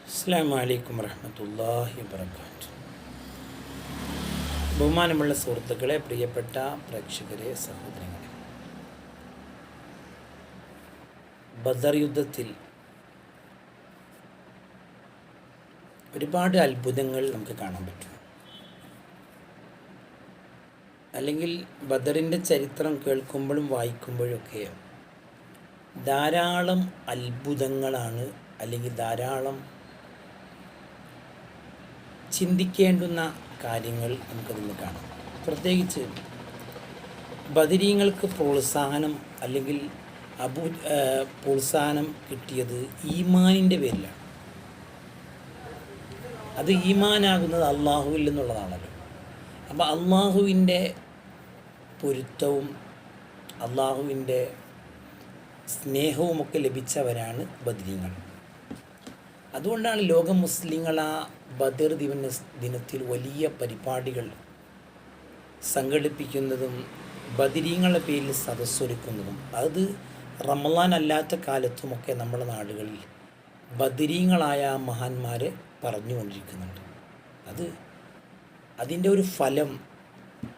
അസ്സലാമു അലൈക്കും വറഹ്മത്തുള്ളാഹി വബറകാതുഹു. ബഹുമാനമുള്ള സുഹൃത്തുക്കളെ, പ്രിയപ്പെട്ട പ്രേക്ഷകരെ, സഹോദരങ്ങളെ, ബദർ യുദ്ധത്തിൽ ഒരുപാട് അത്ഭുതങ്ങൾ നമുക്ക് കാണാൻ പറ്റും. അല്ലെങ്കിൽ ബദറിൻ്റെ ചരിത്രം കേൾക്കുമ്പോഴും വായിക്കുമ്പോഴൊക്കെ ധാരാളം അത്ഭുതങ്ങളാണ്, അല്ലെങ്കിൽ ധാരാളം ചിന്തിക്കേണ്ടുന്ന കാര്യങ്ങൾ നമുക്കതിൽ കാണാം. പ്രത്യേകിച്ച് ബദരീങ്ങൾക്ക് പ്രോത്സാഹനം അല്ലെങ്കിൽ പ്രോത്സാഹനം കിട്ടിയത് ഈമാനിൻ്റെ പേരിലാണ്. അത് ഈമാനാകുന്നത് അള്ളാഹുവിൽ നിന്നുള്ളതാണല്ലോ. അപ്പോൾ അള്ളാഹുവിൻ്റെ പൊരുത്തവും അള്ളാഹുവിൻ്റെ സ്നേഹവുമൊക്കെ ലഭിച്ചവരാണ് ബദരീങ്ങൾ. അതുകൊണ്ടാണ് ലോക മുസ്ലിങ്ങൾ ആ ബദർ ദിനത്തിൽ വലിയ പരിപാടികൾ സംഘടിപ്പിക്കുന്നതും ബദരീങ്ങളുടെ പേരിൽ സദസ്സൊരുക്കുന്നതും. അത് റമളാൻ അല്ലാത്ത കാലത്തുമൊക്കെ നമ്മുടെ നാടുകളിൽ ബദരീങ്ങളായ മഹാന്മാരെ പറഞ്ഞുകൊണ്ടിരിക്കുന്നുണ്ട്. അതിൻ്റെ ഒരു ഫലം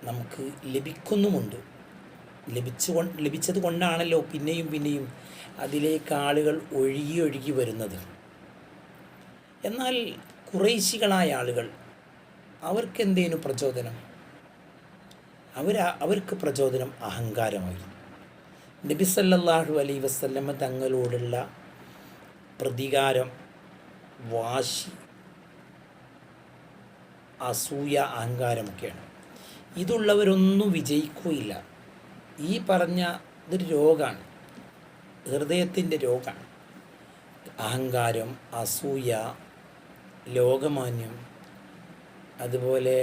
നമുക്ക് ലഭിക്കുന്നുമുണ്ട്. ലഭിച്ചത് കൊണ്ടാണല്ലോ പിന്നെയും പിന്നെയും അതിലേക്ക് ആളുകൾ ഒഴുകി വരുന്നത്. എന്നാൽ ഖുറൈശികളായ ആളുകൾ അവർക്കെന്തേനു പ്രചോദനം? അവർക്ക് പ്രചോദനം അഹങ്കാരമായിരുന്നു. നബി സല്ലല്ലാഹു അലൈഹി വസല്ലമ തങ്ങളോടുള്ള പ്രതികാരം, വാശി, അസൂയ, അഹങ്കാരമൊക്കെയാണ്. ഇതുള്ളവരൊന്നും വിജയിക്കുകയില്ല. ഈ പറഞ്ഞ ഇതൊരു രോഗമാണ്, ഹൃദയത്തിൻ്റെ രോഗമാണ്. അഹങ്കാരം, അസൂയ, ലോകമാന്യം, അതുപോലെ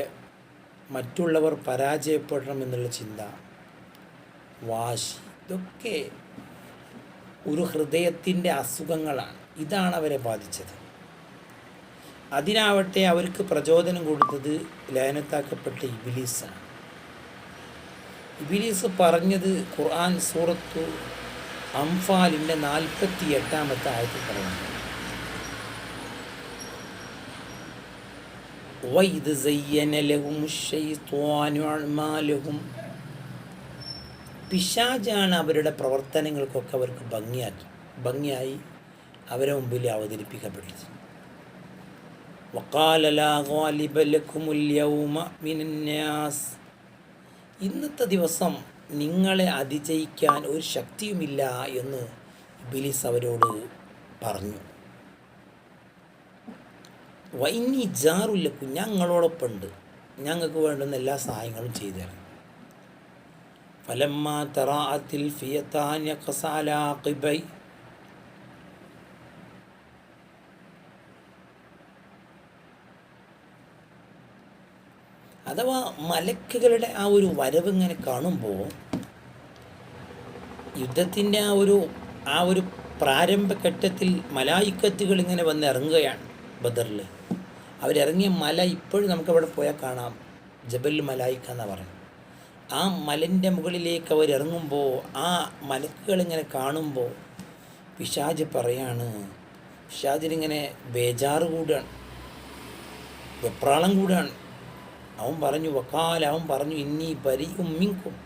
മറ്റുള്ളവർ പരാജയപ്പെടണം എന്നുള്ള ചിന്ത, വാശി, ഇതൊക്കെ ഒരു ഹൃദയത്തിൻ്റെ അസുഖങ്ങളാണ്. ഇതാണ് അവരെ ബാധിച്ചത്. അതിനാവട്ടെ അവർക്ക് പ്രചോദനം കൊടുത്തത് ലയനത്താക്കപ്പെട്ട ഇബ്ലീസാണ്. ഇബ്ലീസ് പറഞ്ഞത് ഖുർആൻ സൂറത്തു അംഫാലിൻ്റെ 48-ാമത്തെ ആയത്തിൽ പറയുന്നു, വഇദ് സയ്യന ലഹുമുശ്ശൈത്വാനു അഅ്മാലഹും. പിശാചാണ് അവരുടെ പ്രവർത്തനങ്ങൾക്കൊക്കെ അവർക്ക് ഭംഗിയായി അവരെ മുമ്പിൽ അവതരിപ്പിക്കപ്പെട്ടത്. വഖാല ലാ ഗാലിബ ലക്കുമുൽ യൗമ മിനന്നാസ്. ഇന്നത്തെ ദിവസം നിങ്ങളെ അതിജയിക്കാൻ ഒരു ശക്തിയുമില്ല എന്ന് ഇബ്ലീസ് അവരോട് പറഞ്ഞു. വൈന്നി ജാറുല്ലക്കും, ഞങ്ങളോടൊപ്പമുണ്ട്, ഞങ്ങൾക്ക് വേണ്ടുന്ന എല്ലാ സഹായങ്ങളും ചെയ്തു തരാം. ഫലമ്മാ തറാഅത്തിൽ ഫിയത്താൻ യഖസ അലാ ഖിബൈ. അഥവാ മലക്കുകളുടെ ആ ഒരു വരവ് ഇങ്ങനെ കാണുമ്പോൾ, യുദ്ധത്തിൻ്റെ ആ ഒരു പ്രാരംഭഘട്ടത്തിൽ മലായിക്കത്തുകൾ ഇങ്ങനെ വന്ന് ഇറങ്ങുകയാണ് ബദറിൽ. അവരിറങ്ങിയ മല ഇപ്പോഴും നമുക്കവിടെ പോയാൽ കാണാം, ജബൽ മലായിക്ക എന്നാണ് പറയുന്നത്. ആ മലൻ്റെ മുകളിലേക്ക് അവരിറങ്ങുമ്പോൾ ആ മലക്കുകളിങ്ങനെ കാണുമ്പോൾ പിശാച് പറയാണ്, പിശാചിനിങ്ങനെ ബേജാറ് കൂടുകയാണ്, വെപ്രാളം കൂടുകയാണ്. അവൻ പറഞ്ഞു ഇന്നി ബരീഉം മിൻകും,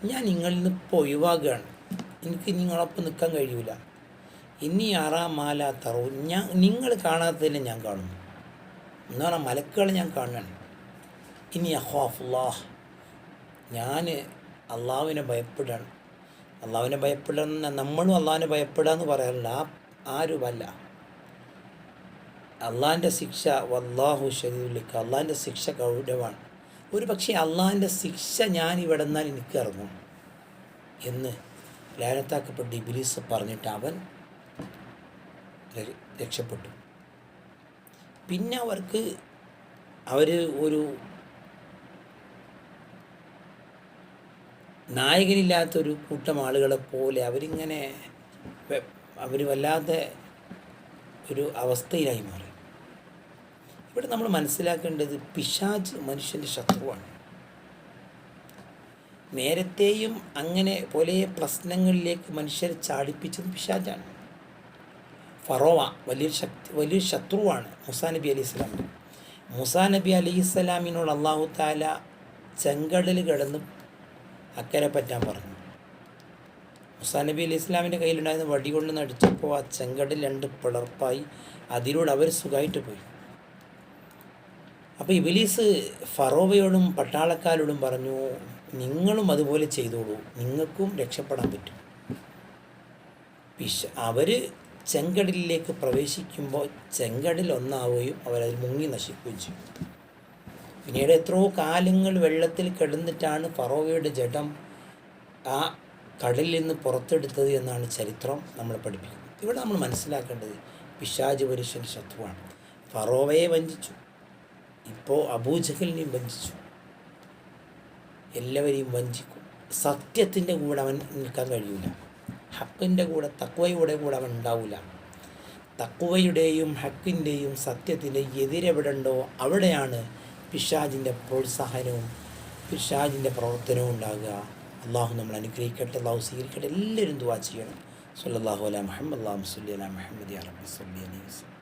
ഞാൻ നിങ്ങളിൽ നിന്ന് ഇപ്പോൾ ഒഴിവാകുകയാണ്, എനിക്ക് നിങ്ങളൊപ്പം നിൽക്കാൻ കഴിയൂല. ഇനി അറാ മാല തറു, നിങ്ങൾ കാണാത്തതിനെ ഞാൻ കാണുന്നു എന്ന് പറഞ്ഞാൽ മലക്കുകളെ ഞാൻ കാണുകയാണ്. ഇനി അഖാഫുല്ലാഹ്, ഞാൻ അള്ളാഹുവിനെ ഭയപ്പെടുകയാണ്. അള്ളാഹുവിനെ ഭയപ്പെടുന്ന നമ്മളും അള്ളാഹുവിനെ ഭയപ്പെടുക എന്ന് പറയാറില്ല, ആരുമല്ല. അള്ളാഹിൻ്റെ ശിക്ഷ വല്ലാഹു ശദീദുൽ ഇഖാബ്, അള്ളാഹിൻ്റെ ശിക്ഷ കഠിനമാണ്. ഒരു പക്ഷേ അള്ളാഹിൻ്റെ ശിക്ഷ ഞാൻ ഇവിടെ നിന്നാൽ എനിക്ക് ഇറങ്ങും എന്ന് ലയനത്താക്കപ്പെട്ട ഇബ്ലീസ് പറഞ്ഞിട്ട് അവൻ രക്ഷപ്പെട്ടു. പിന്നെ അവർ ഒരു നായകനില്ലാത്തൊരു കൂട്ടം ആളുകളെ പോലെ അവർ വല്ലാതെ ഒരു അവസ്ഥയിലായി മാറി. ഇവിടെ നമ്മൾ മനസ്സിലാക്കേണ്ടത്, പിശാച് മനുഷ്യൻ്റെ ശത്രുവാണ്. നേരത്തെയും അങ്ങനെ പല പ്രശ്നങ്ങളിലേക്ക് മനുഷ്യരെ ചാടിപ്പിച്ചത് പിശാചാണ്. ഫറോവ വലിയൊരു ശത്രുവാണ് മൂസാ നബി അലൈഹി സ്വലാമിന്. മൂസാ നബി അലൈഹി സ്വലാമിനോട് അള്ളാഹു താല ചെങ്കടൽ കിടന്ന് അക്കരെ പറ്റാൻ പറഞ്ഞു. മൂസാ നബി അലൈഹി സ്വലാമിൻ്റെ കയ്യിലുണ്ടായിരുന്ന വടി കൊണ്ട് നടിച്ചപ്പോൾ ആ ചെങ്കടൽ 2 പിളർപ്പായി. അതിലൂടെ അവർ സുഖമായിട്ട് പോയി. അപ്പോൾ ഇബ്ലീസ് ഫറോവയോടും പട്ടാളക്കാരോടും പറഞ്ഞു, നിങ്ങളും അതുപോലെ ചെയ്തോളൂ, നിങ്ങൾക്കും രക്ഷപ്പെടാൻ പറ്റും. അവർ ചെങ്കടലിലേക്ക് പ്രവേശിക്കുമ്പോൾ ചെങ്കടൽ ഒന്നാവുകയും അവരതിൽ മുങ്ങി നശിക്കുകയും ചെയ്യും. പിന്നീട് എത്രയോ കാലങ്ങൾ വെള്ളത്തിൽ കിടന്നിട്ടാണ് ഫറോവയുടെ ജഡം ആ കടലിൽ നിന്ന് പുറത്തെടുത്തത് എന്നാണ് ചരിത്രം നമ്മളെ പഠിപ്പിക്കുന്നത്. ഇവിടെ നമ്മൾ മനസ്സിലാക്കേണ്ടത് പിശാച് പുരുഷൻ ശത്രുവാണ്. ഫറോവയെ വഞ്ചിച്ചു, ഇപ്പോൾ അബൂജഹലിനെയും വഞ്ചിച്ചു, എല്ലാവരെയും വഞ്ചിക്കും. സത്യത്തിൻ്റെ കൂടെ അവൻ നിൽക്കാൻ കഴിയില്ല. ഹക്കിൻ്റെ കൂടെ തക്വയുടെ കൂടെ അവൻ ഉണ്ടാവില്ല. തക്വയുടെയും ഹക്കിൻ്റെയും സത്യത്തിൻ്റെയും എതിരെവിടുണ്ടോ അവിടെയാണ് പിശാചിൻ്റെ പ്രോത്സാഹനവും പിശാചിൻ്റെ പ്രവർത്തനവും ഉണ്ടാകുക. അള്ളാഹു നമ്മൾ അനുഗ്രഹിക്കട്ടെ, അള്ളാഹു സ്വീകരിക്കട്ടെ. എല്ലാവരും ദുആ ചെയ്യണം. സല്ലല്ലാഹു അലൈഹി മുഹമ്മദ് അല്ലാഹുമ്മ സ്വല്ലി അലാ മുഹമ്മദ് യാ റബ്ബി സ്വല്ലി അലൈഹി വസല്ലം.